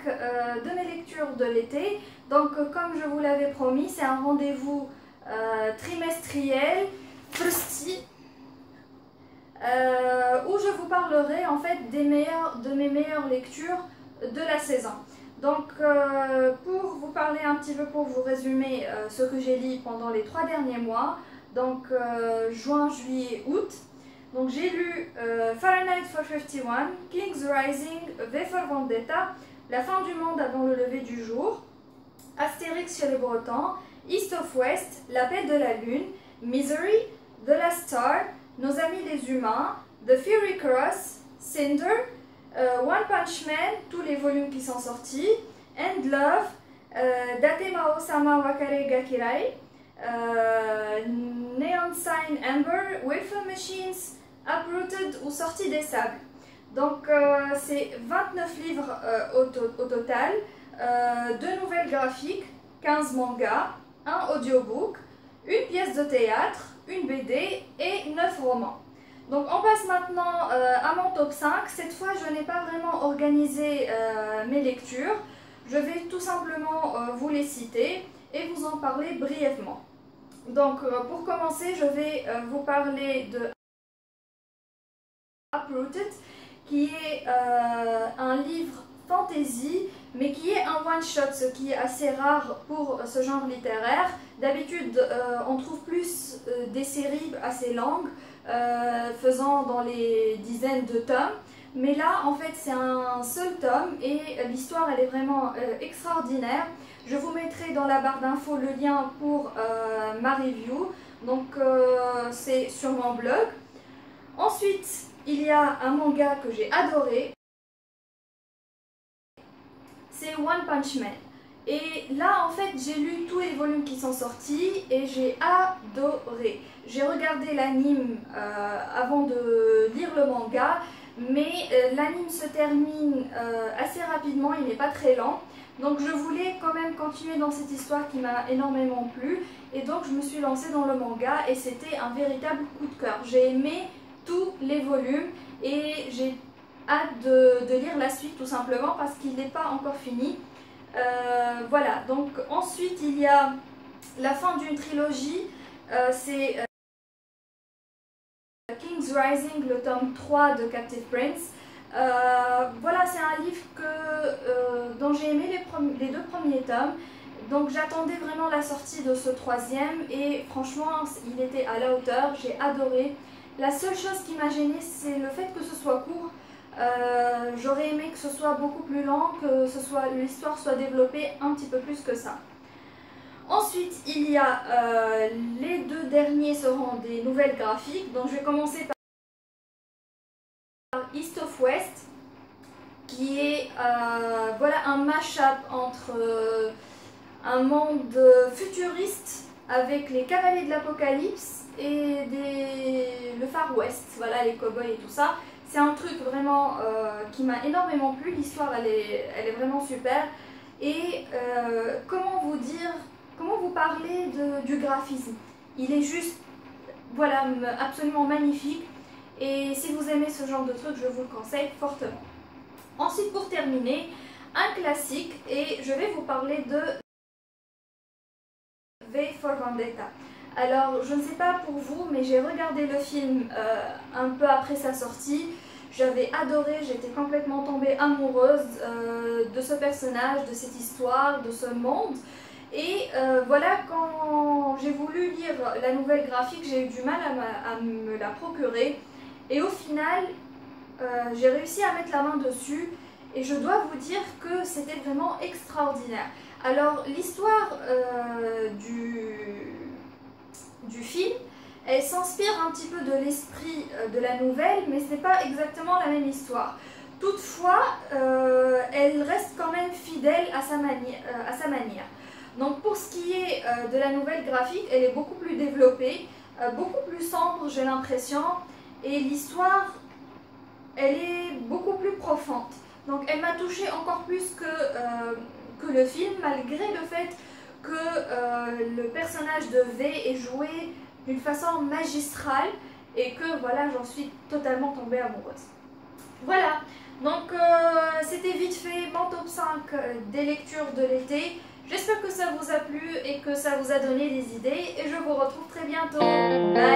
de mes lectures de l'été. Donc comme je vous l'avais promis, c'est un rendez-vous trimestriel, Frusti, où je vous parlerai en fait de mes meilleures lectures de la saison. Donc pour vous parler un petit peu, pour vous résumer ce que j'ai lu pendant les 3 derniers mois, donc juin, juillet, août. Donc j'ai lu Fahrenheit 451, King's Rising, V for Vendetta, La fin du monde avant le lever du jour, Astérix chez les Bretons, East of West, L'appel de la lune, Misery, The Last Star, Nos amis les humains, The Fury Cross, Cinder, One Punch Man, tous les volumes qui sont sortis, And Love, Date Mao Sama Wakare ga Kirai, Neon Sign Amber, Willful Machines, Uprooted ou Sortie des sables. Donc c'est 29 livres au total, 2 nouvelles graphiques, 15 mangas, 1 audiobook, une pièce de théâtre, une BD et 9 romans. Donc on passe maintenant à mon top 5. Cette fois je n'ai pas vraiment organisé mes lectures. Je vais tout simplement vous les citer et vous en parler brièvement. Donc pour commencer, je vais vous parler de Uprooted, qui est un livre fantasy, mais qui est un one-shot, ce qui est assez rare pour ce genre littéraire. D'habitude, on trouve plus des séries assez longues, faisant dans les dizaines de tomes. Mais là, en fait, c'est un seul tome et l'histoire, elle est vraiment extraordinaire. Je vous mettrai dans la barre d'infos le lien pour ma review. Donc, c'est sur mon blog. Ensuite, il y a un manga que j'ai adoré. C'est One Punch Man. Et là, en fait, j'ai lu tous les volumes qui sont sortis et j'ai adoré. J'ai regardé l'anime avant de lire le manga, mais l'anime se termine assez rapidement, il n'est pas très lent. Donc je voulais quand même continuer dans cette histoire qui m'a énormément plu. Et donc je me suis lancée dans le manga et c'était un véritable coup de cœur. J'ai aimé tous les volumes et j'ai hâte de lire la suite tout simplement parce qu'il n'est pas encore fini. Voilà, donc ensuite il y a la fin d'une trilogie, c'est King's Rising, le tome 3 de Captive Prince. Voilà, c'est un livre dont j'ai aimé les 2 premiers tomes. Donc j'attendais vraiment la sortie de ce 3e et franchement il était à la hauteur, j'ai adoré. La seule chose qui m'a gênée, c'est le fait que ce soit court. J'aurais aimé que ce soit beaucoup plus lent, que l'histoire soit développée un petit peu plus que ça. Ensuite, il y a les 2 derniers seront des nouvelles graphiques. Donc je vais commencer par East of West, qui est voilà, un mash-up entre un monde futuriste avec les cavaliers de l'apocalypse et le Far West, voilà, les cow-boys et tout ça. C'est un truc vraiment qui m'a énormément plu, l'histoire elle est vraiment super. Et comment vous parler du graphisme? Il est juste, voilà, absolument magnifique. Et si vous aimez ce genre de truc, je vous le conseille fortement. Ensuite, pour terminer, un classique, et je vais vous parler de V for Vendetta. Alors, je ne sais pas pour vous, mais j'ai regardé le film un peu après sa sortie. J'avais adoré, j'étais complètement tombée amoureuse de ce personnage, de cette histoire, de ce monde. Et voilà, quand j'ai voulu lire la nouvelle graphique, j'ai eu du mal à me la procurer. Et au final, j'ai réussi à mettre la main dessus. Et je dois vous dire que c'était vraiment extraordinaire. Alors, l'histoire du film, elle s'inspire un petit peu de l'esprit de la nouvelle, mais ce n'est pas exactement la même histoire. Toutefois, elle reste quand même fidèle à sa manière. Donc pour ce qui est de la nouvelle graphique, elle est beaucoup plus développée, beaucoup plus sombre, j'ai l'impression, et l'histoire, elle est beaucoup plus profonde. Donc elle m'a touchée encore plus que le film, malgré le fait que le personnage de V est joué d'une façon magistrale et que voilà, j'en suis totalement tombée amoureuse. Voilà, donc c'était vite fait mon top 5 des lectures de l'été. J'espère que ça vous a plu et que ça vous a donné des idées et je vous retrouve très bientôt. Bye.